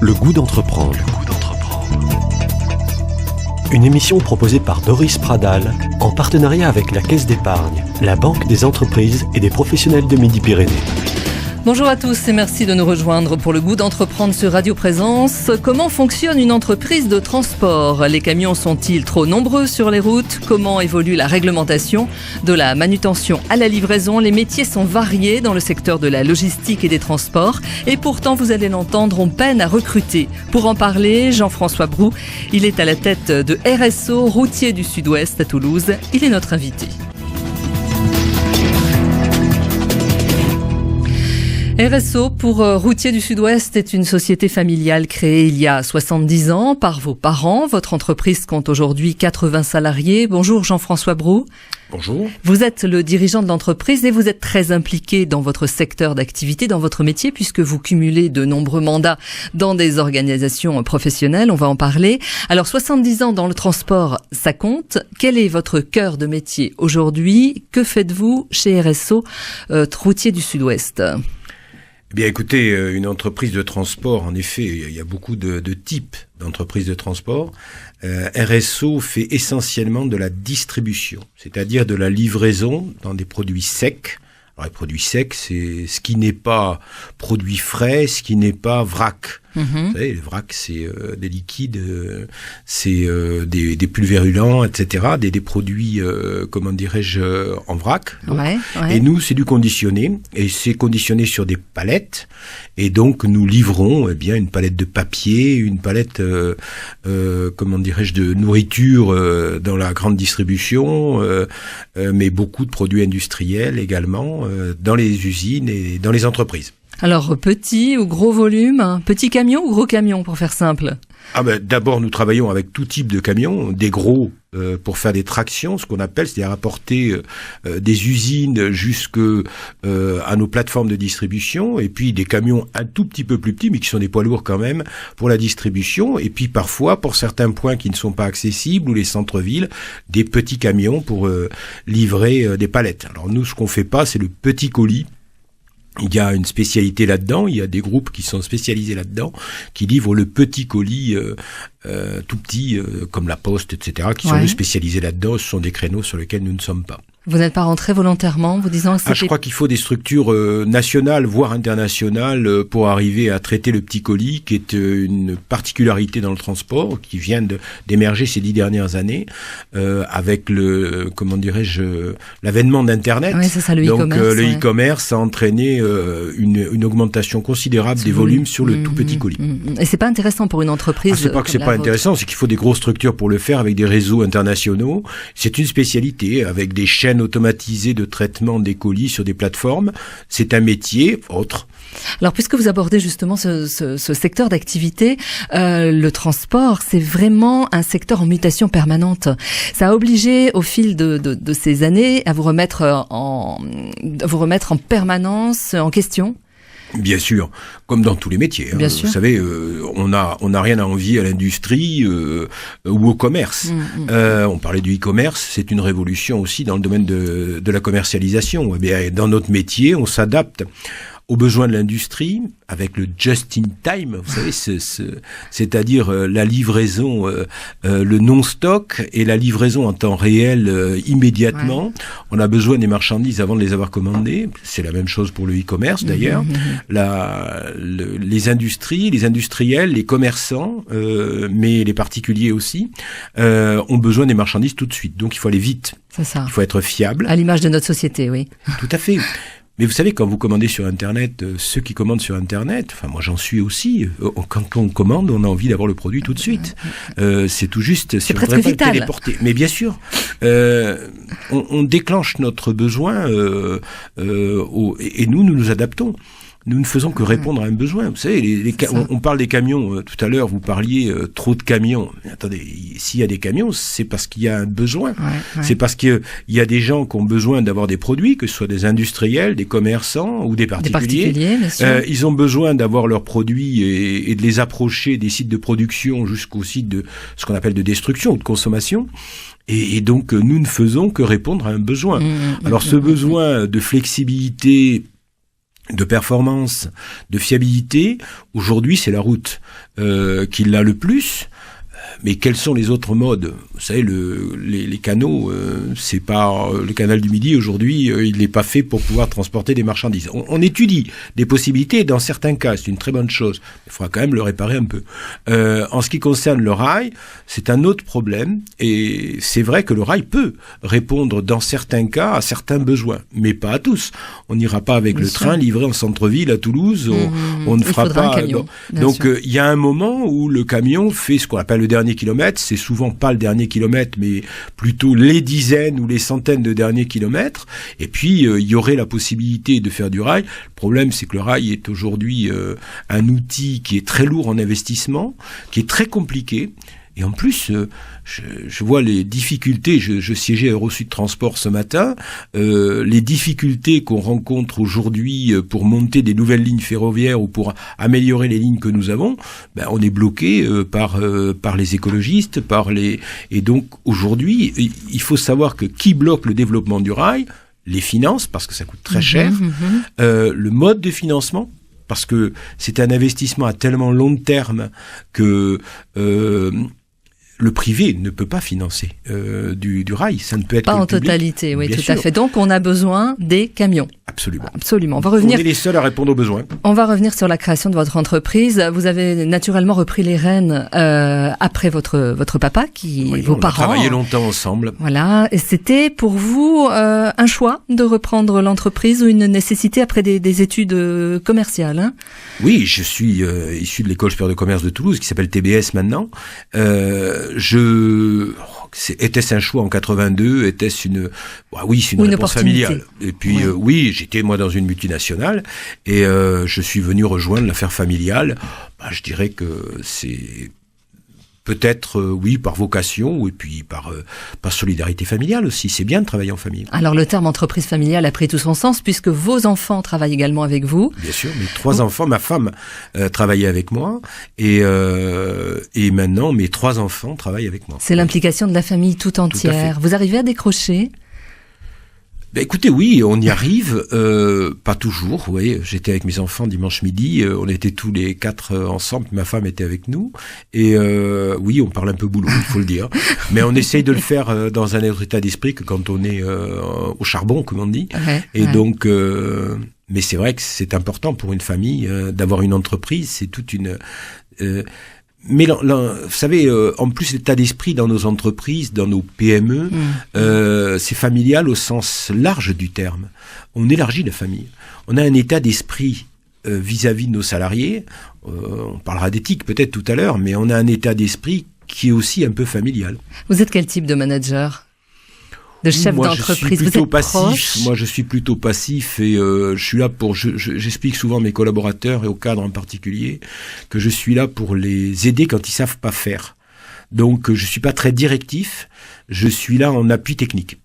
Le goût d'entreprendre. Une émission proposée par Doris Pradal en partenariat avec la Caisse d'épargne, la Banque des entreprises et des professionnels de Midi-Pyrénées. Bonjour à tous et merci de nous rejoindre pour le goût d'entreprendre sur Radio Présence. Comment fonctionne une entreprise de transport ? Les camions sont-ils trop nombreux sur les routes ? Comment évolue la réglementation ? De la manutention à la livraison, les métiers sont variés dans le secteur de la logistique et des transports. Et pourtant, vous allez l'entendre, on peine à recruter. Pour en parler, Jean-François Brou, il est à la tête de RSO, routier du Sud-Ouest à Toulouse. Il est notre invité. RSO pour Routier du Sud-Ouest est une société familiale créée il y a 70 ans par vos parents. Votre entreprise compte aujourd'hui 80 salariés. Bonjour Jean-François Brou. Bonjour. Vous êtes le dirigeant de l'entreprise et vous êtes très impliqué dans votre secteur d'activité, dans votre métier, puisque vous cumulez de nombreux mandats dans des organisations professionnelles. On va en parler. Alors 70 ans dans le transport, ça compte. Quel est votre cœur de métier aujourd'hui ? Que faites-vous chez RSO, Routier du Sud-Ouest ? Eh bien, écoutez, une entreprise de transport, en effet, il y a beaucoup de types d'entreprises de transport. RSO fait essentiellement de la distribution, c'est-à-dire de la livraison dans des produits secs. Alors, les produits secs, c'est ce qui n'est pas produit frais, ce qui n'est pas vrac. Vous savez, les vracs, c'est des liquides, c'est des pulvérulents, etc., des produits, comment dirais-je, en vrac. Ouais. Et nous, c'est du conditionné, et c'est conditionné sur des palettes. Et donc, nous livrons, bien, une palette de papier, une palette, comment dirais-je, de nourriture dans la grande distribution, mais beaucoup de produits industriels également dans les usines et dans les entreprises. Alors, petit ou gros volume, petit camion ou gros camion, pour faire simple ? D'abord, nous travaillons avec tout type de camions, des gros pour faire des tractions, ce qu'on appelle, c'est-à-dire apporter des usines jusque à nos plateformes de distribution, et puis des camions un tout petit peu plus petits, mais qui sont des poids lourds quand même, pour la distribution, et puis parfois, pour certains points qui ne sont pas accessibles, ou les centres-villes, des petits camions pour livrer des palettes. Alors nous, ce qu'on fait pas, c'est le petit colis. Il y a une spécialité là-dedans, il y a des groupes qui sont spécialisés là-dedans, qui livrent le petit colis tout petit, comme la Poste, etc., qui sont spécialisés là-dedans. Ce sont des créneaux sur lesquels nous ne sommes pas. Vous n'êtes pas rentré volontairement, vous disant que c'était... Je crois qu'il faut des structures nationales, voire internationales, pour arriver à traiter le petit colis, qui est une particularité dans le transport, qui vient d'émerger ces 10 dernières années, avec l'avènement d'Internet. Oui, c'est ça, le e-commerce. Donc, le e-commerce a entraîné une augmentation considérable des volumes sur le tout petit colis. Et c'est pas intéressant pour une entreprise. C'est pas que c'est pas intéressant, c'est qu'il faut des grosses structures pour le faire, avec des réseaux internationaux. C'est une spécialité, avec des chaînes automatisées de traitement des colis sur des plateformes. C'est un métier autre. Alors, puisque vous abordez justement ce secteur d'activité, le transport, c'est vraiment un secteur en mutation permanente. Ça a obligé, au fil de ces années, à vous remettre en permanence en question. Bien sûr, comme dans tous les métiers. Bien sûr. Vous savez, on n'a rien à envier à l'industrie ou au commerce. On parlait du e-commerce, c'est une révolution aussi dans le domaine de la commercialisation. Eh bien, dans notre métier, on s'adapte aux besoins de l'industrie, avec le just-in-time, vous savez, c'est-à-dire la livraison, le non-stock et la livraison en temps réel immédiatement. On a besoin des marchandises avant de les avoir commandées. C'est la même chose pour le e-commerce d'ailleurs. Les industries, les industriels, les commerçants, mais les particuliers aussi, ont besoin des marchandises tout de suite. Donc il faut aller vite. C'est ça. Il faut être fiable. À l'image de notre société, oui. Tout à fait. Mais vous savez, quand vous commandez sur Internet, ceux qui commandent sur Internet, enfin moi j'en suis aussi, quand on commande, on a envie d'avoir le produit tout de suite. C'est tout juste, c'est presque vital. Téléporter. Mais bien sûr, on déclenche notre besoin et nous nous adaptons. Nous ne faisons que répondre à un besoin. Vous savez, on parle des camions. Tout à l'heure, vous parliez trop de camions. Mais attendez, s'il y a des camions, c'est parce qu'il y a un besoin. C'est parce qu'il y a des gens qui ont besoin d'avoir des produits, que ce soit des industriels, des commerçants ou des particuliers. Bien sûr. Ils ont besoin d'avoir leurs produits et de les approcher des sites de production jusqu'aux sites de ce qu'on appelle de destruction ou de consommation. Et donc, nous ne faisons que répondre à un besoin. Alors, ce besoin de flexibilité de performance, de fiabilité, aujourd'hui c'est la route qui l'a le plus. Mais quels sont les autres modes ? Vous savez, les canaux, c'est pas le canal du Midi aujourd'hui, il n'est pas fait pour pouvoir transporter des marchandises. On étudie des possibilités, et dans certains cas, c'est une très bonne chose. Il faudra quand même le réparer un peu. En ce qui concerne le rail, c'est un autre problème, et c'est vrai que le rail peut répondre dans certains cas à certains besoins, mais pas à tous. On n'ira pas avec le train livré en centre-ville à Toulouse, on ne fera pas. Un camion, donc il y a un moment où le camion fait ce qu'on appelle le dernier kilomètre, c'est souvent pas le dernier kilomètre, mais plutôt les dizaines ou les centaines de derniers kilomètres. Et puis, il y aurait la possibilité de faire du rail. Le problème, c'est que le rail est aujourd'hui un outil qui est très lourd en investissement, qui est très compliqué. Et en plus, je vois les difficultés, je siégeais à Eurosud Transport ce matin, les difficultés qu'on rencontre aujourd'hui pour monter des nouvelles lignes ferroviaires ou pour améliorer les lignes que nous avons, on est bloqué par les écologistes, et donc aujourd'hui, il faut savoir que qui bloque le développement du rail ? Les finances, parce que ça coûte très cher, le mode de financement, parce que c'est un investissement à tellement long terme que le privé ne peut pas financer du rail. Ça ne peut être pas que en public. Totalité, oui, Bien tout sûr. à fait. Donc, on a besoin des camions. Absolument. Absolument. On est les seuls à répondre aux besoins. On va revenir sur la création de votre entreprise. Vous avez naturellement repris les rênes après votre papa, vos parents. On a travaillé longtemps ensemble. Voilà. Et c'était pour vous un choix de reprendre l'entreprise ou une nécessité après des études commerciales, hein ? Oui, je suis issu de l'école supérieure de commerce de Toulouse, qui s'appelle TBS maintenant. Était-ce un choix en 82 ? Était-ce une réponse familiale ? Et puis oui, j'étais moi dans une multinationale et je suis venu rejoindre l'affaire familiale. Je dirais que c'est peut-être par vocation et puis par solidarité familiale aussi. C'est bien de travailler en famille. Alors le terme entreprise familiale a pris tout son sens puisque vos enfants travaillent également avec vous. Bien sûr, mes 3 enfants, ma femme travaillait avec moi et maintenant mes 3 enfants travaillent avec moi. C'est l'implication de la famille tout entière. Vous arrivez à décrocher ? Écoutez, oui, on y arrive, pas toujours. Vous voyez, j'étais avec mes enfants dimanche midi, on était tous les 4 ensemble, ma femme était avec nous, et oui, on parle un peu boulot, il faut le dire, mais on essaye de le faire dans un autre état d'esprit que quand on est au charbon, comme on dit, donc, mais c'est vrai que c'est important pour une famille d'avoir une entreprise, c'est toute une... Mais vous savez, en plus l'état d'esprit dans nos entreprises, dans nos PME, c'est familial au sens large du terme. On élargit la famille. On a un état d'esprit vis-à-vis de nos salariés. On parlera d'éthique peut-être tout à l'heure, mais on a un état d'esprit qui est aussi un peu familial. Vous êtes quel type de manager ? De chef d'entreprise, vous êtes proche ? Moi, je suis plutôt passif et je suis là pour... J'explique souvent à mes collaborateurs et aux cadres en particulier que je suis là pour les aider quand ils savent pas faire. Donc, je suis pas très directif. Je suis là en appui technique.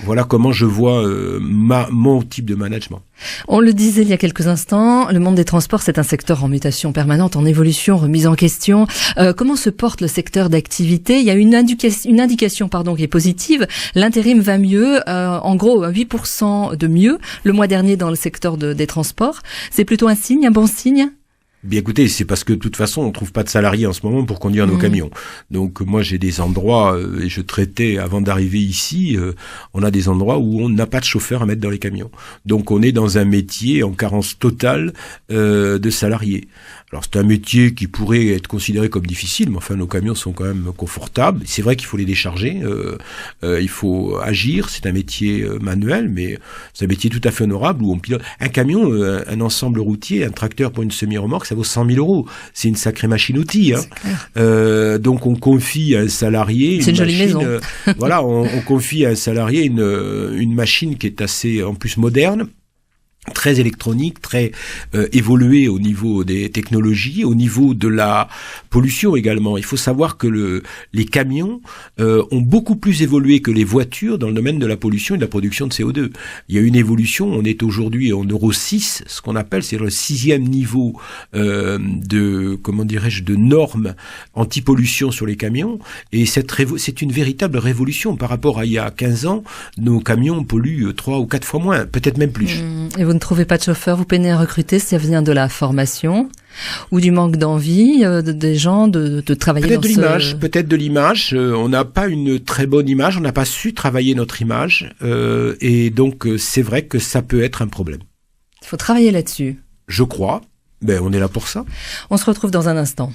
Voilà comment je vois mon type de management. On le disait il y a quelques instants, le monde des transports, c'est un secteur en mutation permanente, en évolution, remise en question. Comment se porte le secteur d'activité ? Il y a une indication qui est positive. L'intérim va mieux, en gros 8% de mieux le mois dernier dans le secteur des transports. C'est plutôt un signe, un bon signe ? Bien écoutez, c'est parce que de toute façon, on trouve pas de salariés en ce moment pour conduire nos camions. Donc moi, j'ai des endroits, et je traitais avant d'arriver ici, on a des endroits où on n'a pas de chauffeur à mettre dans les camions. Donc on est dans un métier en carence totale de salariés. Alors c'est un métier qui pourrait être considéré comme difficile, mais enfin nos camions sont quand même confortables. C'est vrai qu'il faut les décharger, il faut agir, c'est un métier manuel, mais c'est un métier tout à fait honorable où on pilote. Un camion, un ensemble routier, un tracteur pour une semi-remorque, ça vaut 100 000 €. C'est une sacrée machine-outil. Donc on confie à un salarié... C'est une jolie maison. Voilà, on confie à un salarié une machine qui est assez, en plus, moderne, très électronique, très évoluée au niveau des technologies, au niveau de la pollution également. Il faut savoir que les camions ont beaucoup plus évolué que les voitures dans le domaine de la pollution et de la production de CO2. Il y a une évolution, on est aujourd'hui en Euro 6, ce qu'on appelle, c'est le 6e niveau de normes anti-pollution sur les camions, et c'est une véritable révolution par rapport à il y a 15 ans, nos camions polluent 3 ou 4 fois moins, peut-être même plus. Et vous ne trouvez pas de chauffeur, vous peinez à recruter, ça vient de la formation ou du manque d'envie des gens de travailler dans Peut-être de l'image. On n'a pas une très bonne image, on n'a pas su travailler notre image, et donc c'est vrai que ça peut être un problème. Il faut travailler là-dessus. Je crois. On est là pour ça. On se retrouve dans un instant.